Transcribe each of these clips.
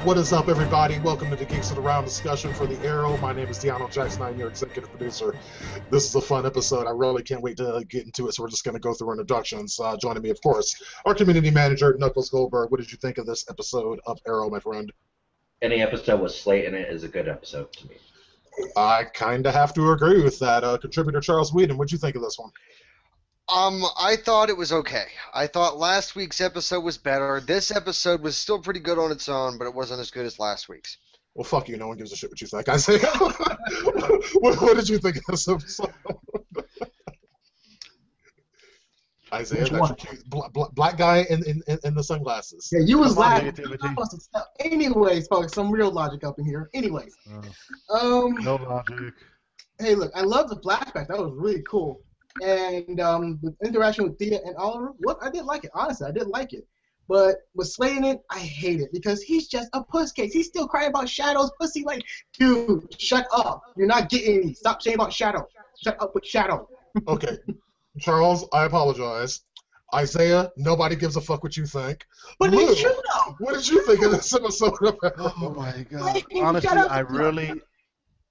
What is up, everybody? Welcome to the Geeks of the Round discussion for the Arrow. My name is DeAno Jackson. I'm your executive producer. This is a fun episode. I really can't wait to get into it, so we're just going to go through introductions. Joining me, of course, our community manager, Knuckles Goldberg. What did you think of this episode of Arrow, my friend? Any episode with Slate in it is a good episode to me. I kind of have to agree with that. Contributor Charles Whedon, what did you think of this one? I thought it was okay. I thought last week's episode was better. This episode was still pretty good on its own, but it wasn't as good as last week's. Well, fuck you. No one gives a shit what you think. Isaiah, what did you think of this episode? Isaiah, that's your cute black guy in the sunglasses. Yeah, you was laughing. Anyways, folks, some real logic up in here. Anyways. No logic. Hey, look, I love the flashback. That was really cool. And the interaction with Thea and Oliver, I did like it. Honestly, I did like it. But with Slade in it, I hate it because he's just a puss case. He's still crying about Shadow's pussy. Like, dude, shut up. You're not getting any. Stop saying about Shadow. Shut up with Shadow. Okay. Charles, I apologize. Isaiah, nobody gives a fuck what you think. But Lou, it's true, though. What did you think of this episode? Oh, my God. Honestly,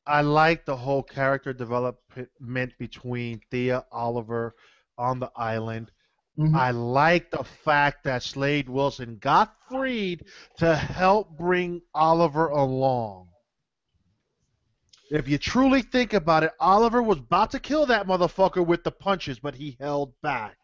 I like the whole character development between Thea, Oliver on the island. Mm-hmm. I like the fact that Slade Wilson got freed to help bring Oliver along. If you truly think about it, Oliver was about to kill that motherfucker with the punches, but he held back.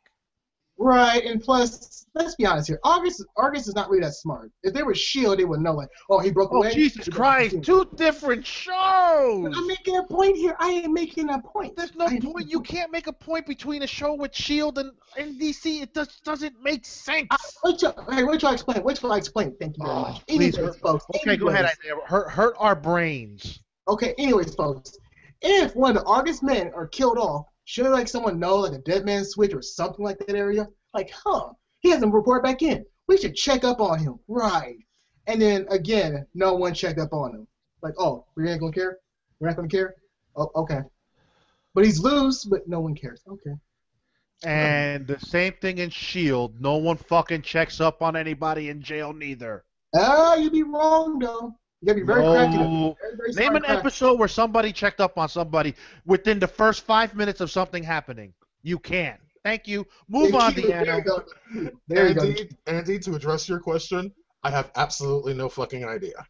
Right, and plus, let's be honest here. Argus is not really that smart. If they were S.H.I.E.L.D., they would know, like, oh, he broke away. Oh, Jesus Christ, two different shows! But I'm making a point here. I ain't making a point. There's no point. You can't make a point between a show with S.H.I.E.L.D. and DC. It just doesn't make sense. Wait till I explain. Thank you very much. Please, folks. Okay, go ahead, Isaiah. Hurt our brains. Okay, anyways, folks. If one of the Argus men are killed off, shouldn't like someone know, like a dead man switch or something like that area? Like, he hasn't reported back in. We should check up on him. Right. And then, again, no one checked up on him. Like, oh, we ain't going to care? We're not going to care? Oh, okay. But he's loose, but no one cares. Okay. And the same thing in S.H.I.E.L.D. No one fucking checks up on anybody in jail neither. You'd be wrong, though. You got to be very crafty. Name an episode where somebody checked up on somebody within the first 5 minutes of something happening. You can't. Thank you. Move on, DeAno. Andy, to address your question, I have absolutely no fucking idea.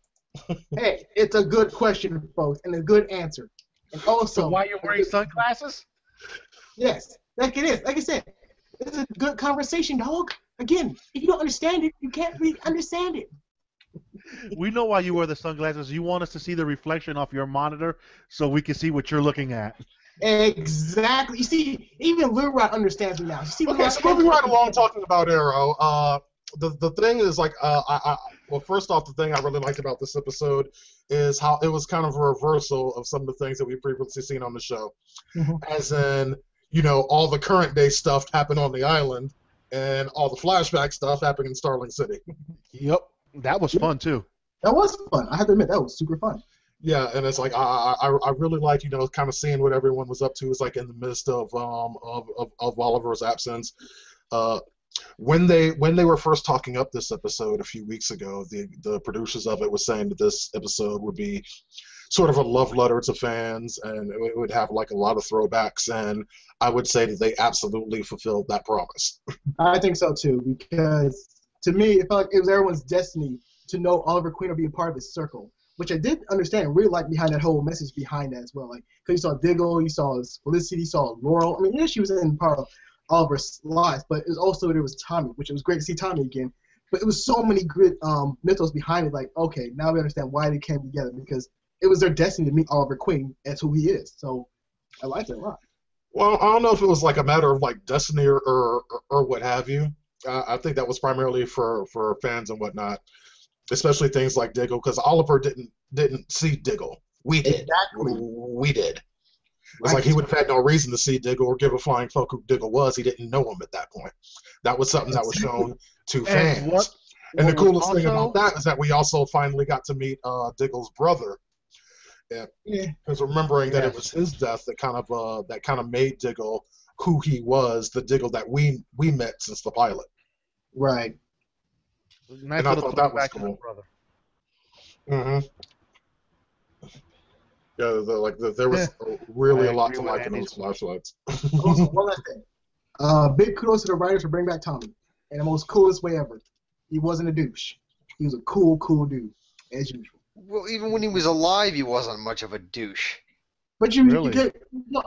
Hey, it's a good question, folks, and a good answer. And also, so why you're wearing sunglasses? Yes, like it is. Like I said, it's a good conversation, dog. Again, if you don't understand it, you can't really understand it. We know why you wear the sunglasses. You want us to see the reflection off your monitor so we can see what you're looking at. Exactly. You see, even Lou Rod understands me now. You see, okay, so moving right along talking about Arrow, the thing is, like, well, first off, the thing I really liked about this episode is how it was kind of a reversal of some of the things that we've previously seen on the show. Mm-hmm. As in, all the current day stuff happened on the island, and all the flashback stuff happened in Starling City. Yep. That was fun, too. That was fun. I have to admit, that was super fun. Yeah, and it's like I really like kind of seeing what everyone was up to. It's like in the midst of Oliver's absence. When they were first talking up this episode a few weeks ago, the producers of it were saying that this episode would be sort of a love letter to fans, and it would have like a lot of throwbacks. And I would say that they absolutely fulfilled that promise. I think so too, because to me, it felt like it was everyone's destiny to know Oliver Queen or be a part of his circle. Which I did understand and really like behind that whole message behind that as well. Like, because you saw Diggle, you saw Felicity, you saw Laurel. I mean, yeah, she was in part of Oliver's lives, but it was also there was Tommy, which it was great to see Tommy again. But it was so many good mythos behind it. Like, okay, now we understand why they came together because it was their destiny to meet Oliver Queen as who he is. So I liked it a lot. Well, I don't know if it was like a matter of like destiny or what have you. I think that was primarily for fans and whatnot. Especially things like Diggle, because Oliver didn't see Diggle. We did. Exactly. We did. It's like he would have had no reason to see Diggle or give a flying fuck who Diggle was. He didn't know him at that point. That was something that was shown to fans. And the coolest thing about that is that we also finally got to meet Diggle's brother. Yeah. Because remembering that it was his death that kind of made Diggle who he was, the Diggle that we met since the pilot. Right. And I thought that was cool. Mm-hmm. Yeah, there was really a lot to like in those flashlights. Also, one last thing. Big kudos to the writers for bringing back Tommy in the most coolest way ever. He wasn't a douche. He was a cool dude, as usual. Well, even when he was alive, he wasn't much of a douche. But you get, no,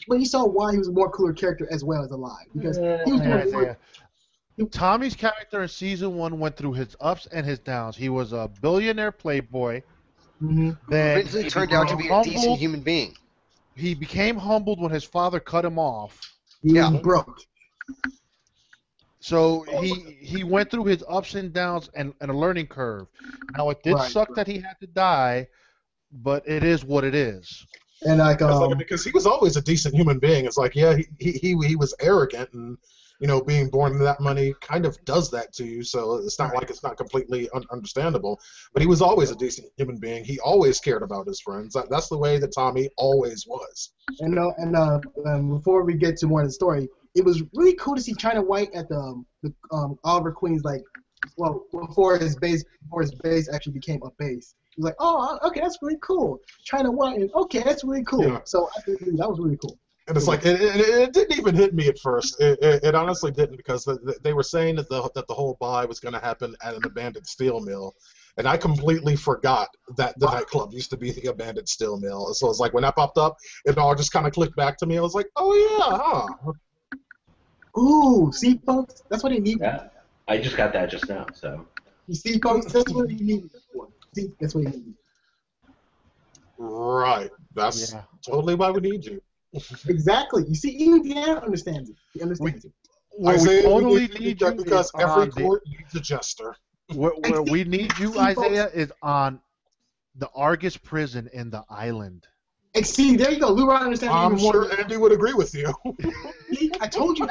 but you saw why he was a more cooler character as well as alive, because he was doing more. Tommy's character in season 1 went through his ups and his downs. He was a billionaire playboy. Mm-hmm. Then eventually turned out to be a decent human being. He became humbled when his father cut him off. He was broke. So he went through his ups and downs and a learning curve. Now it did suck that he had to die, but it is what it is. And because he was always a decent human being. It's like, yeah, he was arrogant, and being born into that money kind of does that to you. So it's not like it's not completely understandable. But he was always a decent human being. He always cared about his friends. That's the way that Tommy always was. And before we get to more of the story, it was really cool to see China White at the Oliver Queen's before his base actually became a base. He was like, oh, okay, that's really cool. China White, and okay, that's really cool. Yeah. So I think that was really cool. And it's like it didn't even hit me at first. It honestly didn't, because they were saying that the whole buy was going to happen at an abandoned steel mill, and I completely forgot that the nightclub used to be the abandoned steel mill. So it's like when that popped up, it all just kind of clicked back to me. I was like, oh yeah, huh. Ooh, see, folks, that's what he needed. Yeah, I just got that just now. So you see, folks, that's what he needed. See, that's what he needed. Right. That's totally why we need you. Exactly. You see, even DeAno understands it. He understands it. Well, we totally need you because every court needs a jester. Where we need you, Isaiah, is on the Argus prison in the island. See, there you go. Lou understands. I'm sure Andy would agree with you. I told you.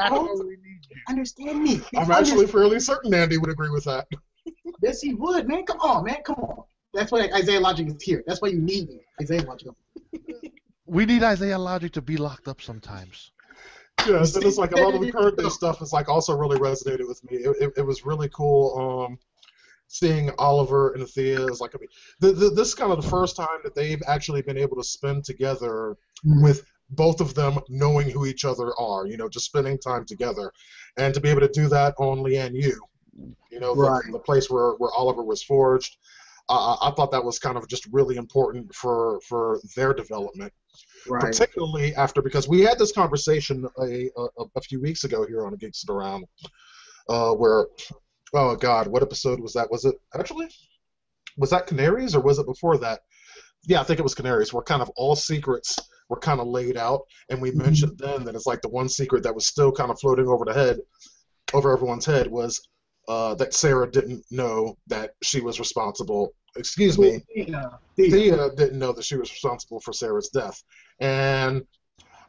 Understand me. I'm actually fairly certain Andy would agree with that. Yes, he would, man. Come on, man. Come on. That's why Isaiah Logic is here. That's why you need me. Isaiah Logic. We need Isaiah Logic to be locked up sometimes. Yes, and it's like a lot of the current day stuff is like also really resonated with me. It was really cool seeing Oliver and Thea. Is like, I mean, this is kind of the first time that they've actually been able to spend together with both of them knowing who each other are. Just spending time together, and to be able to do that on Lian Yu, the place where Oliver was forged. I thought that was kind of just really important for their development. Right. Particularly because we had this conversation a few weeks ago here on Geeks Around, where, oh God, what episode was that? Was that Canaries, or was it before that? Yeah, I think it was Canaries, where kind of all secrets were kind of laid out, and we mentioned then that it's like the one secret that was still kind of floating over everyone's head was that Sarah didn't know that she was responsible. Excuse me, Thea didn't know that she was responsible for Sarah's death. And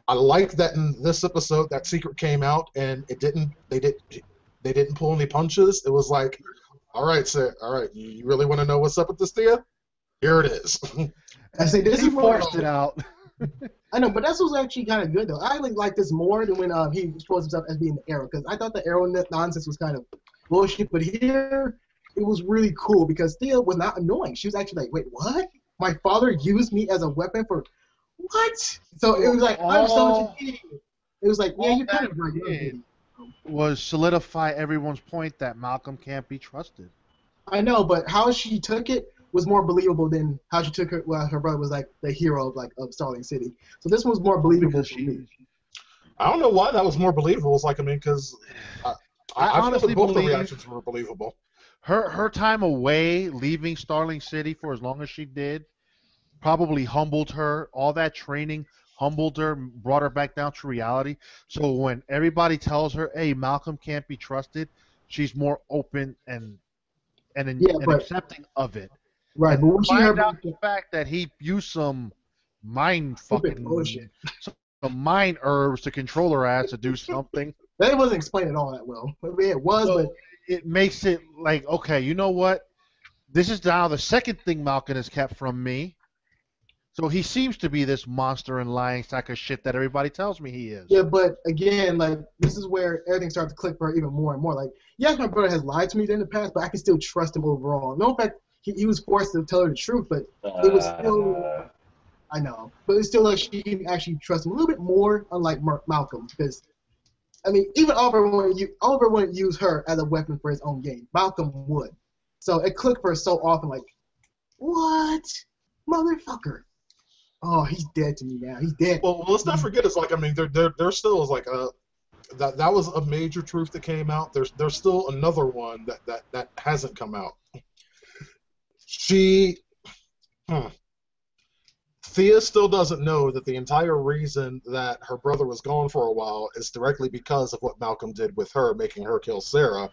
I like that in this episode that secret came out, and they didn't pull any punches. It was like, all right, Sarah, all right, you really want to know what's up with this, Thea? Here it is. I say this he forced it out. I know, but that was actually kind of good though. I like this more than when he exposed himself as being the Arrow, because I thought the Arrow nonsense was kind of bullshit, but here it was really cool because Thea was not annoying. She was actually like, wait, what? My father used me as a weapon for what? So it was like, I'm so much an idiot. It was like, yeah, you're kind of right. Was solidify everyone's point that Malcolm can't be trusted. I know, but how she took it was more believable than how she took it. Well, her brother was like the hero of Starling City. So this was more believable for me. I don't know why that was more believable. It's like, I mean, because I honestly both the reactions were believable. Her time away, leaving Starling City for as long as she did, probably humbled her. All that training humbled her, brought her back down to reality. So when everybody tells her, "Hey, Malcolm can't be trusted," she's more open and accepting of it. Right, but when she heard out the fact that he used some mind some mind herbs to control her ass to do something. That wasn't explained at all that well. I mean, it was, but it makes it like, okay, you know what? This is now the second thing Malcolm has kept from me. So he seems to be this monster and lying sack of shit that everybody tells me he is. Yeah, but again, like, this is where everything starts to click for her even more and more. Like, yes, my brother has lied to me in the past, but I can still trust him overall. No, in fact, he was forced to tell her the truth, but it was still. I know, but it's still like she can actually trust him a little bit more, unlike Malcolm, because I mean, even Oliver wouldn't use her as a weapon for his own game. Malcolm would, so it clicked for her so often. Like, what, motherfucker? Oh, he's dead to me now. He's dead. Well, let's not forget. It's like I mean, there still is like that was a major truth that came out. There's still another one that hasn't come out. Thea still doesn't know that the entire reason that her brother was gone for a while is directly because of what Malcolm did with her, making her kill Sarah,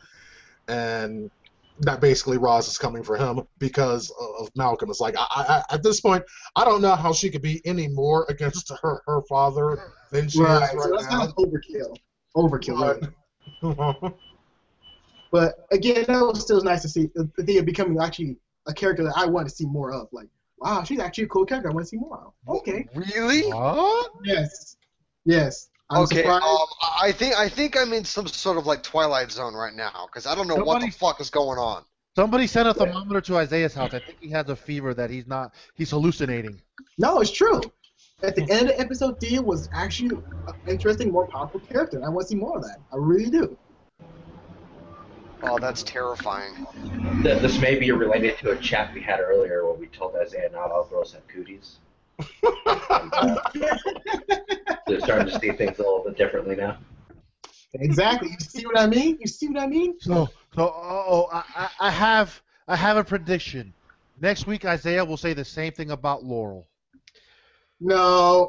and that basically Roz is coming for him because of Malcolm. It's like I at this point, I don't know how she could be any more against her father than she is right so that's now. kind of overkill. Right? But again, that was still nice to see Thea becoming actually a character that I want to see more of. Like, wow, she's actually a cool character. I want to see more of. Okay. Really? What? Yes. I'm Okay. surprised. I think I'm in some sort of like Twilight Zone right now because I don't know what the fuck is going on. Somebody sent a thermometer to Isaiah's house. I think he has a fever that he's hallucinating. No, it's true. At the end of the episode, Thea was actually an interesting, more powerful character. And I want to see more of that. I really do. Oh, that's terrifying. This may be related to a chat we had earlier where we told Isaiah not all girls have cooties. They're starting to see things a little bit differently now. Exactly. You see what I mean? I have a prediction. Next week, Isaiah will say the same thing about Laurel. No.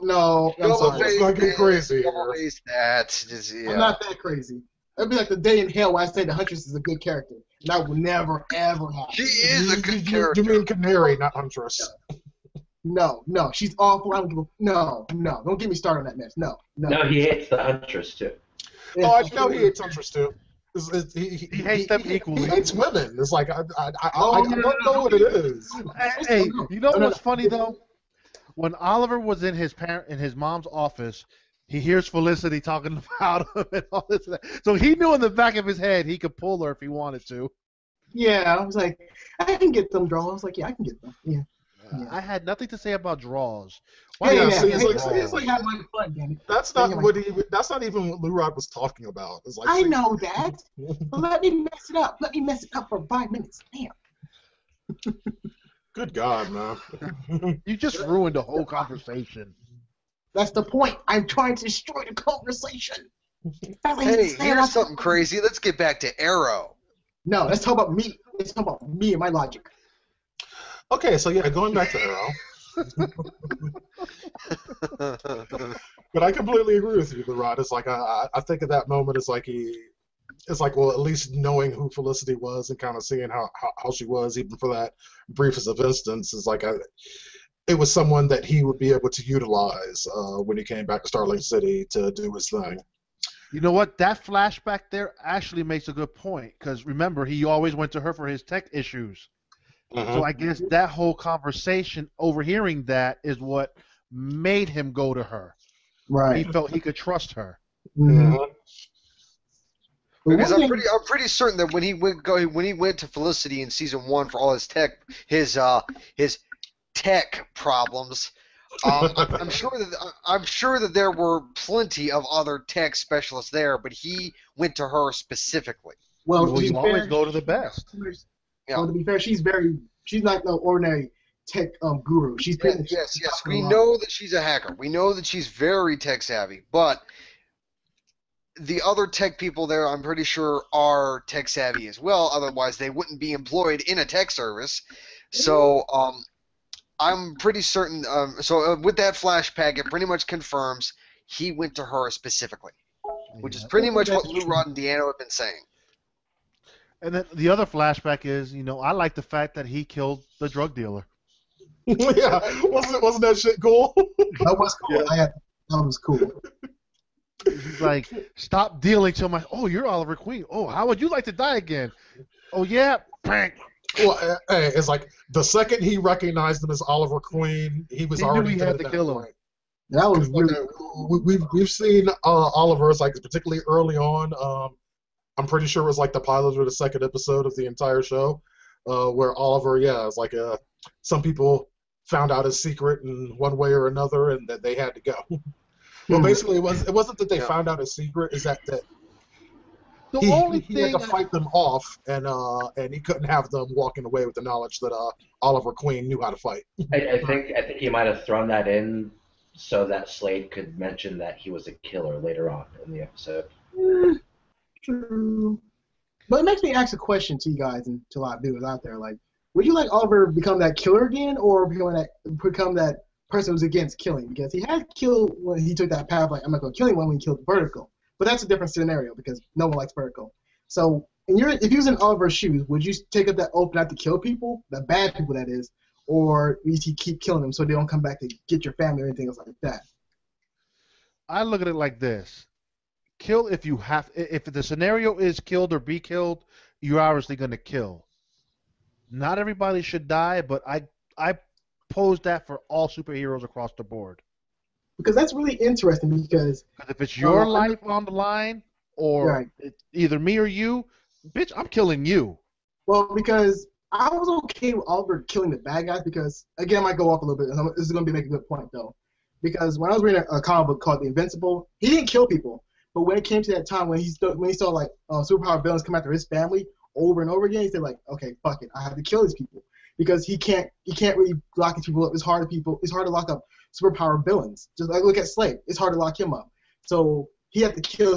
I'm sorry. Let's not get crazy here. Always that. Just, yeah. I'm not that crazy. It'd be like the day in hell where I say the Huntress is a good character. And that will never, ever happen. She is a good character. You mean Canary, not Huntress. No, she's awful. I don't give a... No, don't get me started on that mess. No. No, he hates the Huntress, too. Oh, I know he hates Huntress, too. He hates them equally. He hates women. It's like, I no, don't know what it is. Hey, you know what's funny, though? When Oliver was in his mom's office, he hears Felicity talking about him and all this and that. So he knew in the back of his head he could pull her if he wanted to. Yeah, I was like, I can get them draws. Like, yeah, I can get them. Yeah. I had nothing to say about draws. It's like have my fun, damn it. that's not even what Lou Rod was talking about. It's like, I know that. But let me mess it up. Let me mess it up for 5 minutes. Damn. Good God, man. You just ruined the whole conversation. That's the point. I'm trying to destroy the conversation. Hey, here's something crazy. Let's get back to Arrow. No, let's talk about me. Let's talk about me and my logic. Okay, so yeah, going back to Arrow. But I completely agree with you, Rod. It's like I think at that moment it's like well, at least knowing who Felicity was and kind of seeing how she was, even for that briefest of instance, is like it was someone that he would be able to utilize when he came back to Starling City to do his thing. You know what? That flashback there actually makes a good point because remember, he always went to her for his tech issues. So I guess that whole conversation, overhearing that, is what made him go to her. Right. He felt he could trust her. Mm-hmm. Because I'm pretty certain that when he went to Felicity in season 1 for all his tech problems, I'm sure that there were plenty of other tech specialists there, but he went to her specifically. Well, you always go to the best. Yeah. Well, to be fair, she's not no ordinary tech guru. She's yes. We know that she's a hacker. We know that she's very tech savvy, but the other tech people there, I'm pretty sure, are tech savvy as well. Otherwise, they wouldn't be employed in a tech service. So, I'm pretty certain. With that flashback, it pretty much confirms he went to her specifically, which is pretty much what Lou Rod and DeAno have been saying. And then the other flashback is, I like the fact that he killed the drug dealer. Yeah, wasn't that shit cool? That was cool. Yeah. That was cool. He's like, stop dealing so much. Oh, you're Oliver Queen. Oh, how would you like to die again? Oh, yeah. Prank. Well, it's like the second he recognized him as Oliver Queen, he already knew he had to kill him. That was really we've seen Oliver's like particularly early on. I'm pretty sure it was like the pilot or the second episode of the entire show. where Oliver, is like some people found out his secret in one way or another, and that they had to go. Well, basically, it wasn't that they found out his secret; is that he had to fight them off, and he couldn't have them walking away with the knowledge that Oliver Queen knew how to fight. I think he might have thrown that in so that Slade could mention that he was a killer later on in the episode. True. But it makes me ask a question to you guys and to a lot of viewers out there. Like, would you like Oliver to become that killer again, or become that person who's against killing? Because he had killed when he took that path, like, I'm not going to kill anyone when he killed Vertical. But that's a different scenario because no one likes Vertical. So, if you was in Oliver's shoes, would you take up that oath not to kill people, the bad people that is, or would you keep killing them so they don't come back to get your family or anything else like that? I look at it like this. Kill if you have. If the scenario is killed or be killed, you're obviously going to kill. Not everybody should die, but I pose that for all superheroes across the board. Because that's really interesting because if it's your life on the line, or it's either me or you, bitch, I'm killing you. Well, because I was okay with Oliver killing the bad guys because, again, I might go off a little bit. And this is going to make a good point, though. Because when I was reading a comic book called The Invincible, he didn't kill people. But when it came to that time when he saw like superpower villains come after his family over and over again, he said like, okay, fuck it, I have to kill these people because he can't really lock these people up. It's hard to lock up superpower villains. Just like look at Slade, it's hard to lock him up. So he had to kill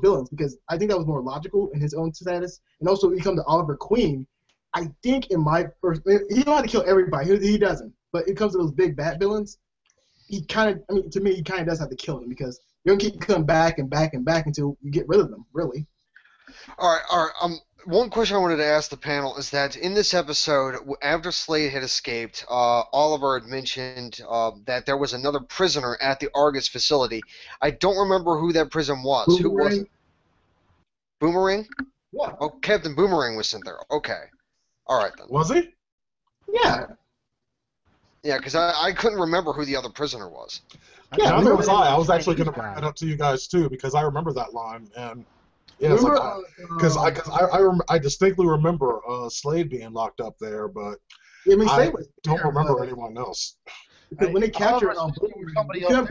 villains because I think that was more logical in his own status. And also when you come to Oliver Queen, I think he don't have to kill everybody. He doesn't. But it comes to those big bad villains, to me he kind of does have to kill them because you're going to keep coming back and back and back until you get rid of them, really. All right. One question I wanted to ask the panel is that in this episode, after Slade had escaped, Oliver had mentioned that there was another prisoner at the Argus facility. I don't remember who that prison was. Boomerang. Who was it? Boomerang? Yeah. Oh, Captain Boomerang was sent there. Okay. All right, then. Was he? Yeah. Yeah, because I couldn't remember who the other prisoner was. Yeah, Neither was I. I was actually going to bring that up to you guys too because I remember that line and it's because I distinctly remember Slade being locked up there, but I don't remember anyone else. Because when they captured somebody else,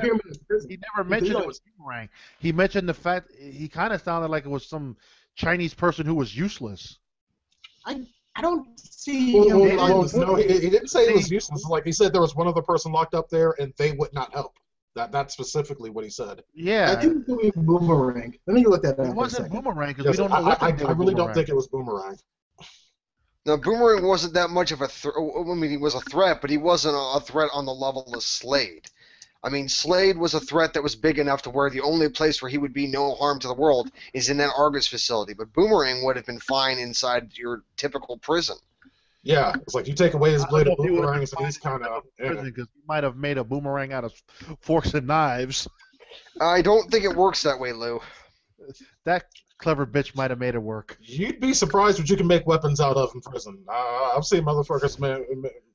he never mentioned it was Boomerang. He mentioned the fact he kind of sounded like it was some Chinese person who was useless. I don't see. No, he didn't say it was useless. Like he said, there was one other person locked up there, and they would not help. That's specifically what he said. Yeah. I think it was Boomerang. Let me look at that. It wasn't Boomerang because we don't know what I really don't think it was Boomerang. No, Boomerang wasn't that much of a threat. I mean, he was a threat, but he wasn't a threat on the level of Slade. I mean, Slade was a threat that was big enough to where the only place where he would be no harm to the world is in that Argus facility. But Boomerang would have been fine inside your typical prison. Yeah, it's like you take away his blade of boomerangs and he's kind of... Because he might have made a boomerang out of forks and knives. I don't think it works that way, Lou. That clever bitch might have made it work. You'd be surprised what you can make weapons out of in prison. I've seen motherfuckers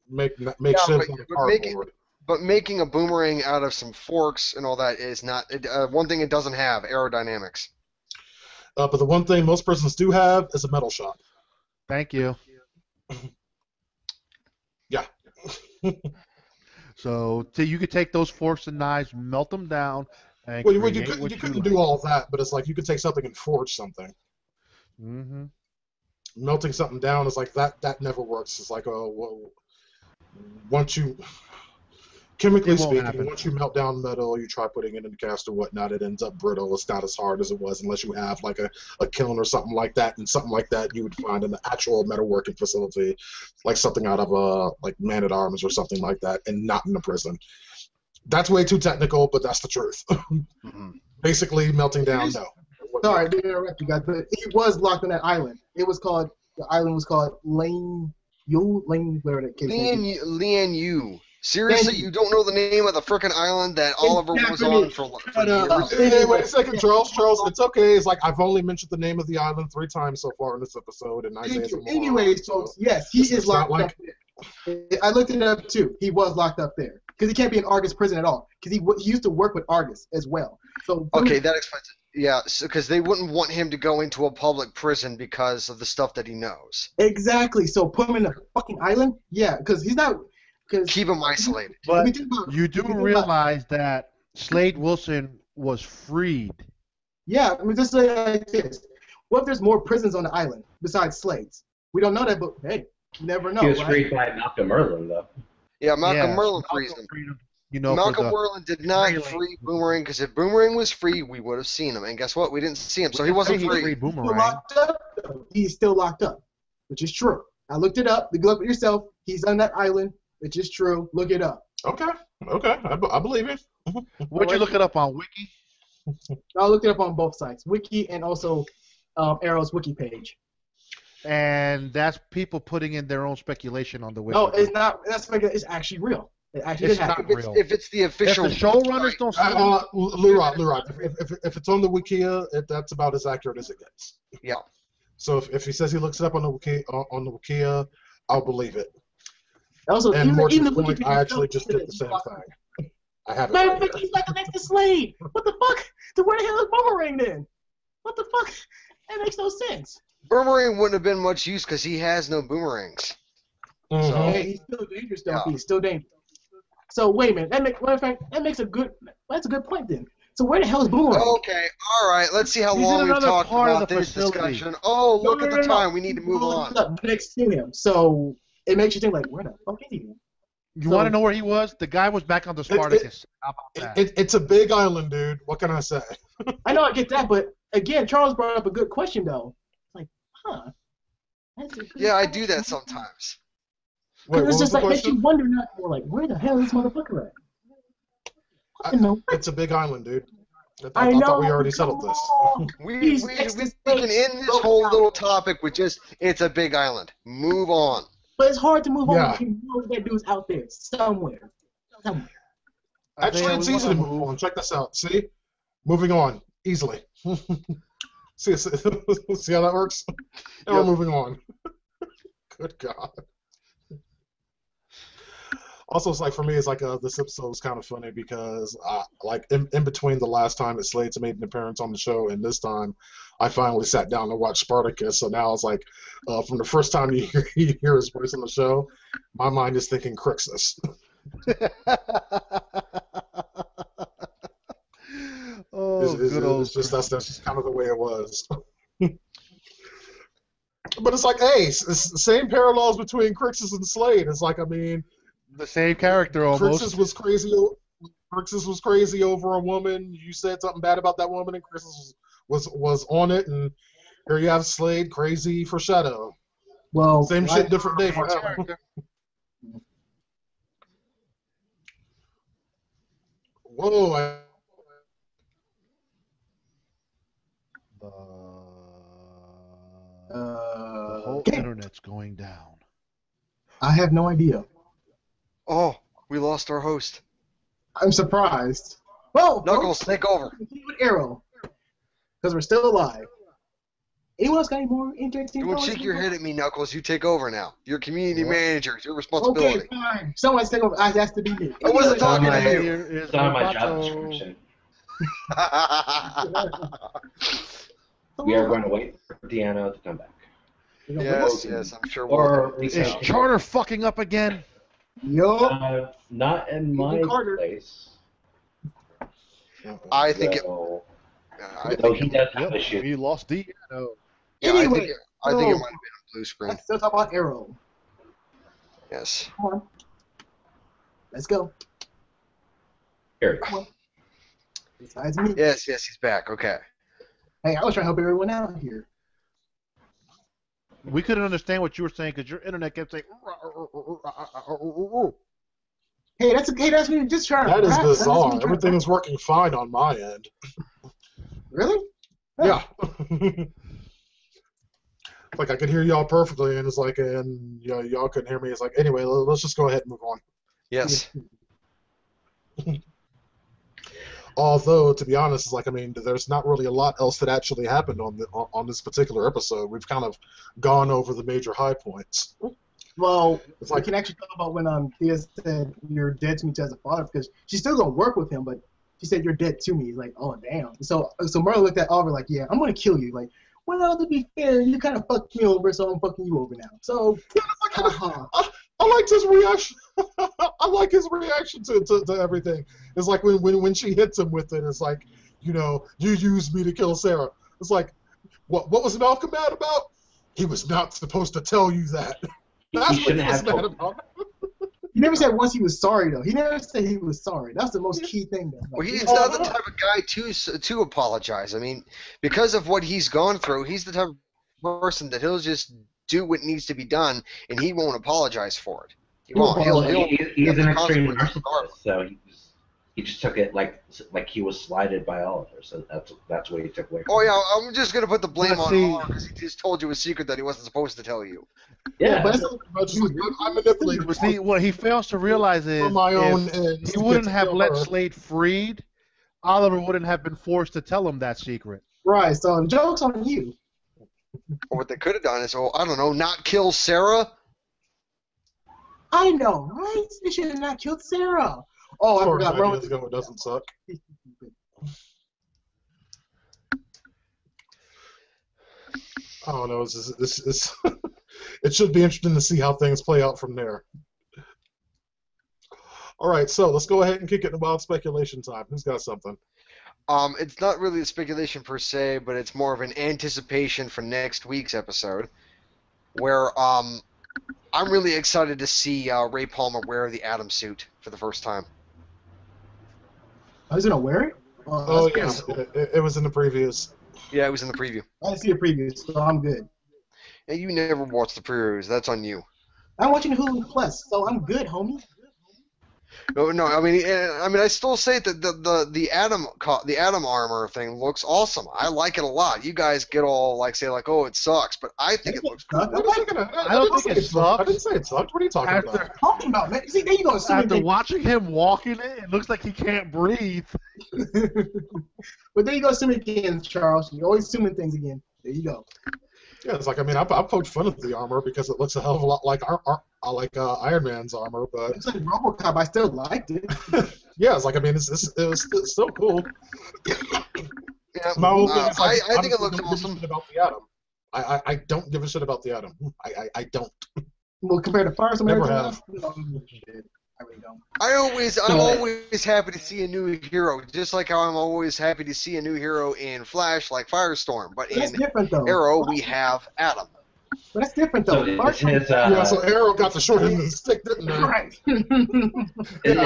make shit on the cardboard. But making a boomerang out of some forks and all that is not... one thing it doesn't have, aerodynamics. But the one thing most prisons do have is a metal shop. Thank you. Yeah. So you could take those forks and knives, melt them down, and well, you couldn't do all that, but it's like you could take something and forge something. Mm-hmm. Melting something down is like that never works. It's like once you chemically speaking, once you melt down metal, you try putting it in the cast or whatnot, it ends up brittle. It's not as hard as it was unless you have like a kiln or something like that, and something like that you would find in the actual metalworking facility, like something out of like Man-at-Arms or something like that, and not in a prison. That's way too technical, but that's the truth. Mm-hmm. Basically, melting down, no. Sorry, I didn't interrupt you guys, but he was locked on that island. The island was called Lian Yu, whatever that case is. Lian Yu. Seriously, you don't know the name of the frickin' island that Oliver was on for years? Hey, wait a second, Charles, it's okay. It's like I've only mentioned the name of the island 3 times so far in this episode, and anyways, folks, yes, he is locked up there. I looked it up too. He was locked up there because he can't be in Argus prison at all because he used to work with Argus as well. So okay, that explains it. Yeah, because they wouldn't want him to go into a public prison because of the stuff that he knows. Exactly. So put him in a fucking island? Yeah, because he's not. Cause, Keep him isolated. But you do realize that Slade Wilson was freed. Yeah, I mean, just like this. What if there's more prisons on the island besides Slade's? We don't know that, but hey, you never know. He was right? freed by Malcolm Merlin, though. Yeah, Malcolm Yes, Merlin Malcolm frees him. freed him, you know, Malcolm for the, Merlin did not really- free Boomerang, because if Boomerang was free, we would have seen him. And guess what? We didn't see him, so he wasn't He free. freed He's still Boomerang. locked up, though. He's still locked up, which is true. I looked it up. You look it yourself. He's on that island, which is true. Look it up. Okay. I believe it. Where'd you look it up on Wiki? I looked it up on both sites, Wiki and also Arrow's Wiki page. And that's people putting in their own speculation on the Wiki. No, it's not. That's like it's actually real. It actually It's did happen. not real. If it's the If official the showrunners don't see it, Leroy, if it's on the Wikia, that's about as accurate as it gets. Yeah. So if he says he looks it up on the Wikia, I'll believe it. Also, And more to even the the Wiki point, page I actually itself just did said the it. same thing. I have it. Matter Right of fact, here. he's like the next Slade. What the fuck? So where the hell is Boomerang then? What the fuck? That makes no sense. Boomerang wouldn't have been much use because he has no boomerangs. Mhm. So- Hey, he's still dangerous though. Yeah. He's still dangerous. So wait a minute. That's a good point then. So where the hell is Boomerang? Okay, all right. Let's see how He's long in we've another talked part of about the this facility. discussion. Oh, No, look no, at no, the no. time. We need to move He's on. up next to him. So it makes you think like, where the fuck is he? you want to know where he was? The guy was back on the Spartacus. How about that? It's a big island, dude. What can I say? I know I get that, but again, Charles brought up a good question though. Like, huh? That's a good Yeah, I do question. that sometimes. Wait, what Because it's was just the like makes you question? wonder not more like, where the hell is this motherfucker at? What in the It's a big island, dude. I I know. thought we already settled this. We He's we next to can space. end this whole little topic with just it's a big island. Move on. But it's hard to move Yeah. on if you know that dude's out there somewhere. Actually, it's easy to move on. Check this out. See? Moving on. Easily. see how that works? And we're Yep. moving on. Good God. Also, it's like for me, it's like this episode was kind of funny because, like, in between the last time that Slade's made an appearance on the show and this time, I finally sat down to watch Spartacus. So now it's like, from the first time you hear his voice on the show, my mind is thinking Crixus. Oh, good old. It's just that's just kind of the way it was. But it's like, hey, it's the same parallels between Crixus and Slade. It's like, I mean, The same character almost. Crixus was crazy. Crixus was crazy over a woman. You said something bad about that woman, and Crixus was on it. And here you have Slade, crazy for Shadow. Well, Same shit, different day for him. Character. Whoa! The whole okay. internet's going down. I have no idea. Oh, we lost our host. I'm surprised. Well, Knuckles, take over. continue with Arrow because we're still alive. Anyone else got any more interesting? Don't thoughts? shake your head at me, Knuckles. You take over now. You're community What? manager. It's your Okay, responsibility. fine. Someone's take over. I has to be me. I wasn't talking to you. Here is It's on my job Roboto. description. We are going to wait for DeAno to come back. yes, yes, I'm sure Or we'll. Is Charter fucking up again? Yo. Not in my Carter. place. I think it. So, I though think he it, does have Yep, issues. we lost DeAno. yeah, Anyway, I think it so- might have been a blue screen. Let's still talk about Arrow. Yes. Come on. Let's go. Here. Besides me. Yes, yes, he's back. Okay. Hey, I was trying to help everyone out here. We couldn't understand what you were saying because your internet kept saying. Hey, that's me just trying to. That is rap. That's bizarre. me trying to Everything rap. is working fine on my end. Really? Yeah. Like I could hear y'all perfectly, and it's like, and y'all couldn't hear me. It's like, anyway, let's just go ahead and move on. Yes. Although, to be honest, it's like, I mean, there's not really a lot else that actually happened on this particular episode. We've kind of gone over the major high points. Well, It's I like, can actually talk about when Thea said you're dead to me as a father because she's still gonna work with him, but She said, "You're dead to me." He's like, "Oh damn." So Merle looked at Oliver like, "Yeah, I'm gonna kill you." Like, well, to be fair, you kind of fucked me over, so I'm fucking you over now. So, haha. I liked his reaction. I like his reaction to everything. It's like when she hits him with it. It's like, you used me to kill Sarah. It's like, what was Malcolm mad about? He was not supposed to tell you that. That's what he was mad about. He never said once he was sorry, though. He never said he was sorry. That's the most key thing, though. Well, he's not the type of guy to apologize. I mean, because of what he's gone through, he's the type of person that he'll just do what needs to be done, and he won't apologize for it. He won't. He's an extreme narcissist, so he just took it like he was slighted by Oliver. So that's what he took away from. Oh yeah, I'm just gonna put the blame on Oliver because he just told you a secret that he wasn't supposed to tell you. Yeah, but I'm manipulating. But see, what he fails to realize is if he wouldn't have let Slade freed, Oliver wouldn't have been forced to tell him that secret. Right, so the joke's on you. Or what they could have done is, I don't know, not kill Sarah? I know, right? They should have not killed Sarah. Oh, I forgot. It doesn't suck. I don't know. This it should be interesting to see how things play out from there. All right, so let's go ahead and kick it in wild speculation time. Who's got something? It's not really a speculation per se, but it's more of an anticipation for next week's episode, where I'm really excited to see Ray Palmer wear the Atom suit for the first time. Oh, he's gonna wear it? Oh yes, it was in the previews. Yeah, it was in the preview. I didn't see the previews, so I'm good. Hey, you never watched the previews. That's on you. I'm watching Hulu Plus, so I'm good, homie. No. I mean, I still say that the atom armor thing looks awesome. I like it a lot. You guys get all oh, it sucks, but I think it looks cool. I don't think it sucks. I didn't say it sucked. What are you talking about? Man. See, there you go. After watching him walk in it, it looks like he can't breathe. But there you go, assuming again, Charles. You're always assuming things again. There you go. Yeah, it's like, I mean, I poked fun at the armor because it looks a hell of a lot like Iron Man's armor, but it's like RoboCop. I still liked it. Yeah, it's like, I mean, it's still cool. Yeah, My whole thing is like, I think it looks awesome. About the Atom. I don't give a shit about the Atom. I don't. Well, compared to Fire, never have. I really don't. I'm always happy to see a new hero, just like how I'm always happy to see a new hero in Flash, like Firestorm. But in Arrow, we have Atom. But that's different, though. So Arrow got the short end of the stick, didn't they? Right. It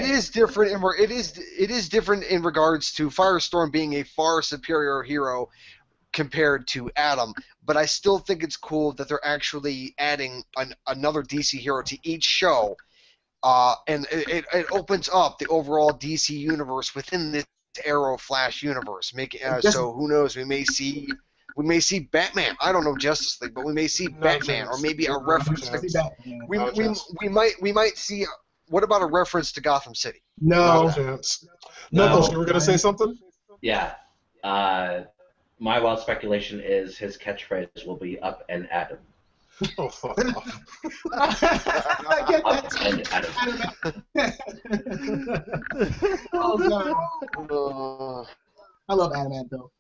is different. It is different in regards to Firestorm being a far superior hero compared to Atom, but I still think it's cool that they're actually adding another DC hero to each show, and it opens up the overall DC universe within this Arrow Flash universe. So who knows? We may see Batman. I don't know Justice League, but we may see Batman, or maybe a reference. We might see. What about a reference to Gotham City? No. Knuckles, you were gonna say something? Yeah. My wild speculation is his catchphrase will be "Up and Atom." Oh, fuck off. Up and Atom. Oh, God. I love Adam though.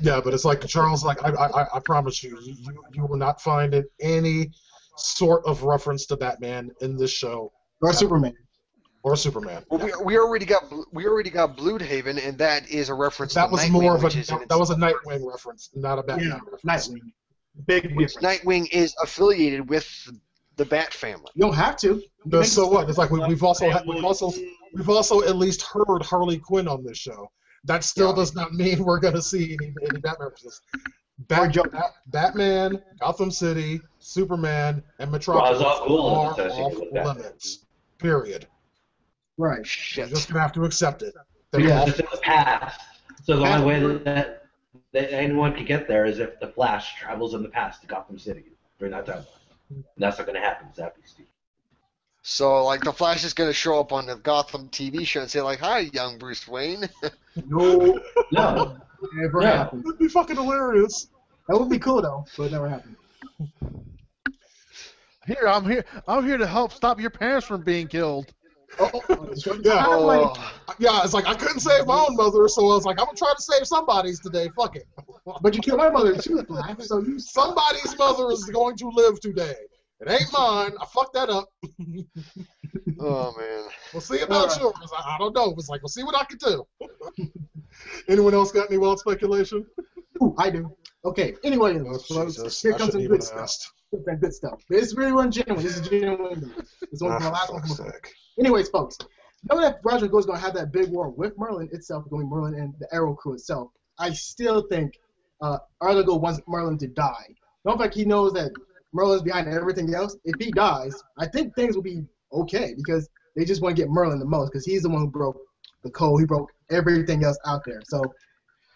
Yeah, but it's like, Charles, like, I promise you will not find it any sort of reference to Batman in this show. Or Superman. Or Superman. Well, we already got Bloodhaven, and that is a reference. That to was Nightwing, more of that was a Nightwing reference, not a Batman reference. Nightwing. Big difference. Nightwing is affiliated with the Bat family. You don't have to. So what? It's like we've also at least heard Harley Quinn on this show. That still does not mean we're going to see any Batman references. Batman, Gotham City, Superman, and Metropolis are off limits. Period. Right. You're just going to have to accept it. Yeah, it's in the past. So the only way that anyone can get there is if the Flash travels in the past to Gotham City during that time. And that's not going to happen, exactly, Steve. So, like, the Flash is going to show up on the Gotham TV show and say, like, "Hi, young Bruce Wayne." No. Never happened. That'd be fucking hilarious. That would be cool, though, but it never happened. I'm here to help stop your parents from being killed. Yeah. Oh. Yeah, it's like I couldn't save my own mother, so I was like, I'm gonna try to save somebody's today. Fuck it. But you killed my mother too, Black. So you Somebody's mother is going to live today. It ain't mine. I fucked that up. Oh man. We'll see about yours. I don't know. It's like we'll see what I can do. Anyone else got any wild speculation? Ooh, I do. Okay. Anyway, Jesus. here I comes shouldn't some even good stuff. asked. Some good stuff. This really wasn't genuine. This is genuine. This one's the last one. Fuck's sake. Anyways, folks, knowing that Roger Goes going to have that big war with Merlin itself, going Merlin and the Arrow crew itself, I still think Argo wants Merlin to die. Don't think he knows that Merlin's behind everything else. If he dies, I think things will be okay because they just want to get Merlin the most because he's the one who broke the code. He broke everything else out there. So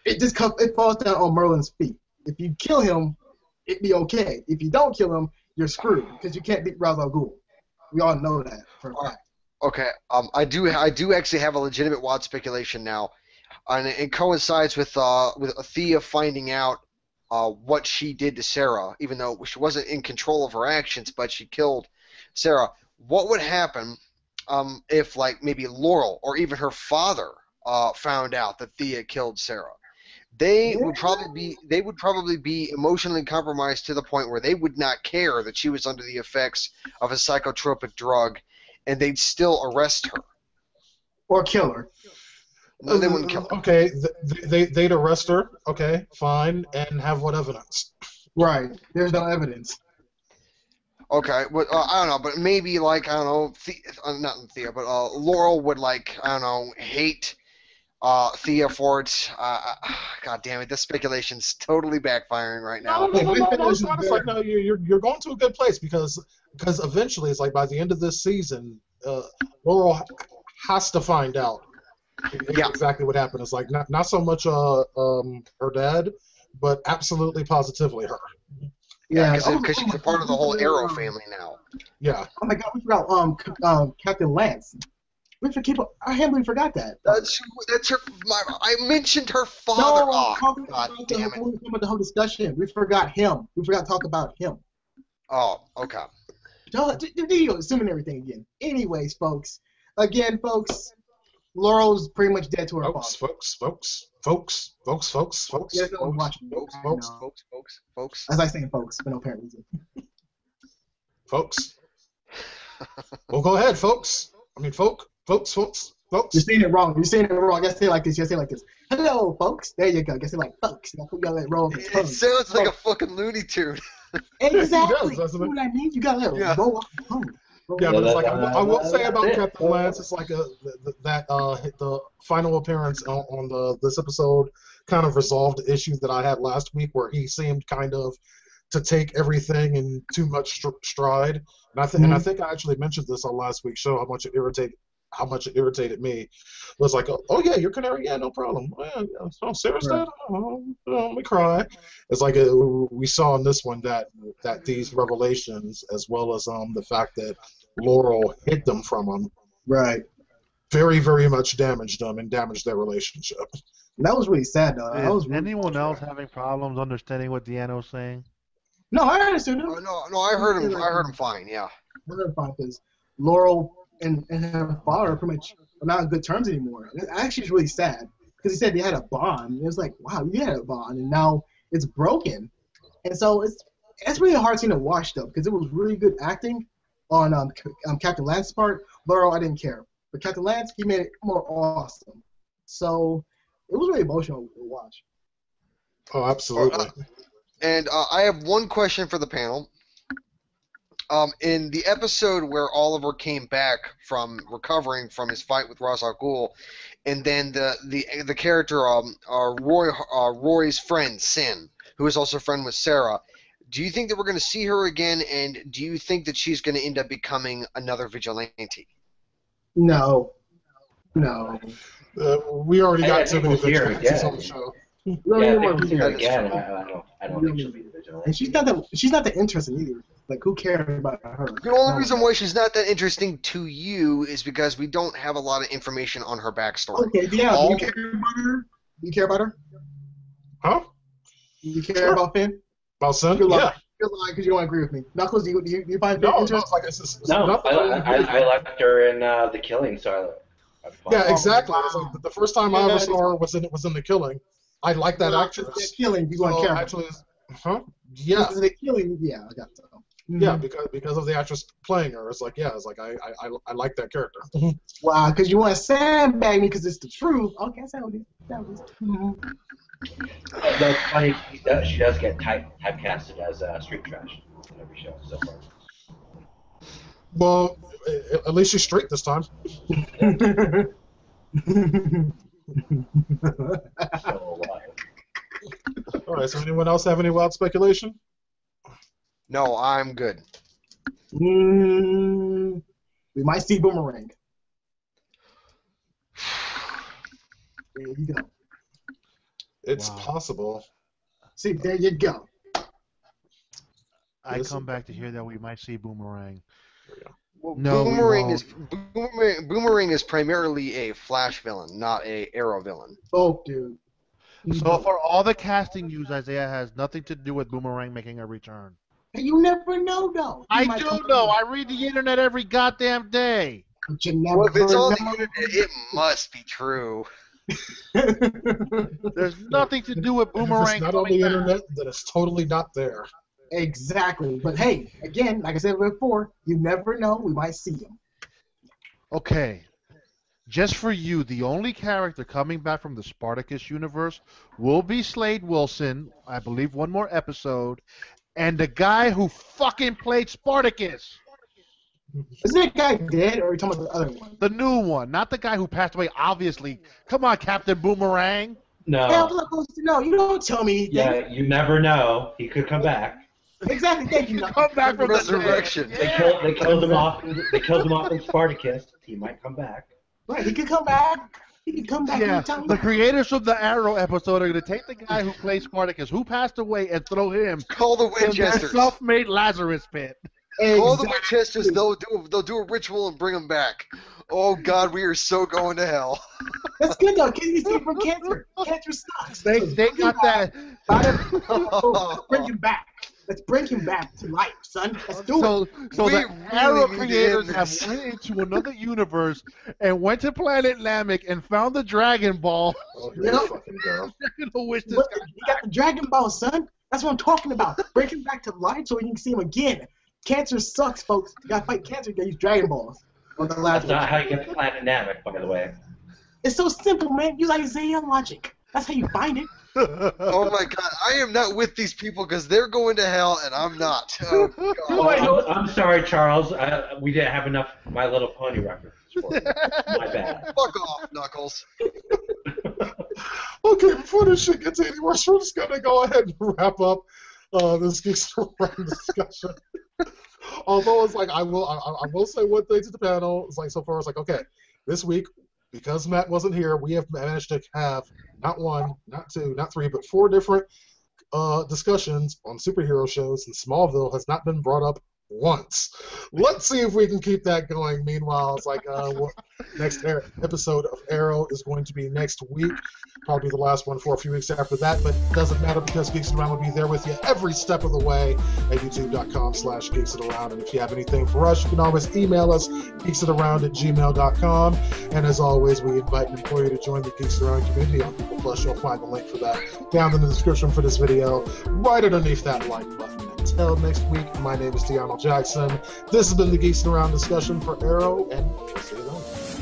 it falls down on Merlin's feet. If you kill him, it'd be okay. If you don't kill him, you're screwed because you can't beat Ra's al Ghul. We all know that for a fact. Okay. I do actually have a legitimate wild speculation now, and it coincides with Thea finding out what she did to Sarah, even though she wasn't in control of her actions, but she killed Sarah. What would happen if, like, maybe Laurel or even her father found out that Thea killed Sarah? They would probably be emotionally compromised to the point where they would not care that she was under the effects of a psychotropic drug, and they'd still arrest her or kill her. No, they wouldn't kill her. Okay, they'd arrest her. Okay, fine, and have what evidence? Right. There's no evidence. Okay, but I don't know, but maybe like I don't know, not Thea, but Laurel would like I don't know hate Thea for it. God damn it, this speculation's totally backfiring right now. No. It's like no, you're going to a good place because eventually it's like by the end of this season, Laurel has to find out exactly what happened. It's like not so much her dad, but absolutely positively her. Yeah, because she's a part of the whole Arrow family now. Yeah. Oh my God, we forgot Captain Lance. I can't believe we forgot that. That's her. I mentioned her father. No, God damn it! About the whole discussion. We forgot him. We forgot to talk about him. Oh, okay. You assuming everything again. Anyways, folks. Laurel's pretty much dead to her father. Folks. Yes, I'm watching. Folks. As I say, folks, for no apparent reason. Folks. Well, go ahead, folks. I mean, folks. You're saying it wrong. I guess say it like this. Hello, folks. There you go. I guess say like folks. You gotta let it roll. It sounds like a fucking Looney Tune. Exactly. That's what I mean. You gotta let it roll off the tongue. Yeah, but it's like I will say about Captain Lance, it's like the final appearance on this episode kind of resolved the issue that I had last week, where he seemed kind of to take everything in too much stride. And I think I actually mentioned this on last week's show, how much it irritated me. It was like, oh yeah, you're Canary, yeah, no problem. Oh, Sarah's dead. Oh, let me cry. It's like we saw in this one that these revelations, as well as the fact that Laurel hid them from him, right, very, very much damaged them and damaged their relationship. And that was really sad, though. Is anyone else having problems understanding what DeAno's saying? No, I understood him. No, I heard him. I heard him fine. Yeah. I heard him fine because Laurel and her father are pretty much not on good terms anymore. And it actually is really sad because he said they had a bond. And it was like, wow, you had a bond, and now it's broken. And so it's really a hard scene to watch though because it was really good acting on Captain Lance's part. Laurel, I didn't care, but Captain Lance, he made it more awesome. So it was really emotional to watch. Oh, absolutely. And I have one question for the panel. In the episode where Oliver came back from recovering from his fight with Ra's al Ghul, and then the character Roy's friend Sin, who is also a friend with Sarah, do you think that we're going to see her again, and do you think that she's going to end up becoming another vigilante? No. We already got too many vigilantes on the show. Yeah, I think we'll see her again. I don't think she'll be the vigilante. And she's not that interesting either. Like, who cares about her? The only reason why she's not that interesting to you is because we don't have a lot of information on her backstory. Okay, yeah. Do you care about her? Do you care about her? Huh? Do you care about Finn? About Sin? You love Yeah. her. You're lying because you don't agree with me. Knuckles, do you find No, interest? it's like it's No, nothing. I liked her in The Killing, so Yeah, exactly. wow. It's like the first time I ever saw her was in The Killing. I like that actress. The Killing, you want to So care about. actually, yeah, The Killing, yeah, I got that. yeah, because of the actress playing her, it's like I like that character. Wow, because you want to sandbag me because it's the truth. Okay, that was. That's funny. She does get typecasted as street trash in every show so far. Well, at least she's straight this time. So, All right. So anyone else have any wild speculation? No, I'm good. We might see Boomerang. There you go. It's Wow. possible. See, there you go. I come back to hear that we might see Boomerang. Well, No, we Boomerang is primarily a Flash villain, not a Arrow villain. Oh, dude. So for all the casting news, Isaiah has nothing to do with Boomerang making a return. You never know, though. I do know. I read the internet every goddamn day. But you never Well, if it's on the know. internet, it must be true. There's nothing to do with And if Boomerang. it's not on coming the back. internet, then it's totally not there. Exactly. But hey, again, like I said before, you never know. We might see him. Okay. Just for you, the only character coming back from the Spartacus universe will be Slade Wilson, I believe one more episode, and the guy who fucking played Spartacus. Isn't that guy dead, or are you talking about the other one? The new one, not the guy who passed away, obviously. Come on, Captain Boomerang. Yeah, I'm no. supposed to know. You don't tell me anything. Yeah, you never know. He could come back. Exactly. Thank you. Come back from Resurrection. the They killed him off. They killed him off in Spartacus. He might come back. Right, he could come back. He could come back Yeah, anytime. the creators of the Arrow episode are going to take the guy who plays Spartacus, who passed away, and throw him Call the in their Winchesters. self-made Lazarus pit. Call the Exactly. Winchesters. They'll do a ritual and bring them back. Oh God, we are so going to hell. That's good though. Can you see from cancer? Cancer sucks. They got that. Bring him back. Let's bring him back to life, son. Let's do it. So We the really Arrow need to creators end have this. went into another universe and went to planet Namek and found the Dragon Ball. Oh, here Yep. you fucking go. They're gonna wish this Look, guy he got the Dragon Ball, son. That's what I'm talking about. Bring him back to life so you can see him again. Cancer sucks, folks. You gotta fight cancer. You gotta use Dragon Balls. On the last That's not how you get to Planet Namek, by the way. It's so simple, man. Use Isaiah logic. That's how you find it. Oh my God, I am not with these people because they're going to hell and I'm not. Oh God. Oh, I'm sorry, Charles. We didn't have enough My Little Pony references for you. My bad. Fuck off, Knuckles. Okay, before this shit gets any worse, we're just gonna go ahead and wrap up this Geeks Around discussion. Although it's like I will say one thing to the panel. It's like so far it's like okay, this week because Matt wasn't here, we have managed to have not one, not two, not three, but four different discussions on superhero shows, and Smallville has not been brought up once. Let's see if we can keep that going. Meanwhile, it's like next episode of Arrow is going to be next week. Probably the last one for a few weeks after that, but it doesn't matter because Geeks It Around will be there with you every step of the way at youtube.com/geeksitaround. And if you have anything for us, you can always email us, geeksitaround@gmail.com. And as always, we invite and implore you to join the Geeks It Around community on Google+. You'll find the link for that down in the description for this video, right underneath that like button. Until next week, my name is DeAno Jackson. This has been the Geeks It Around discussion for Arrow, and we'll see you then.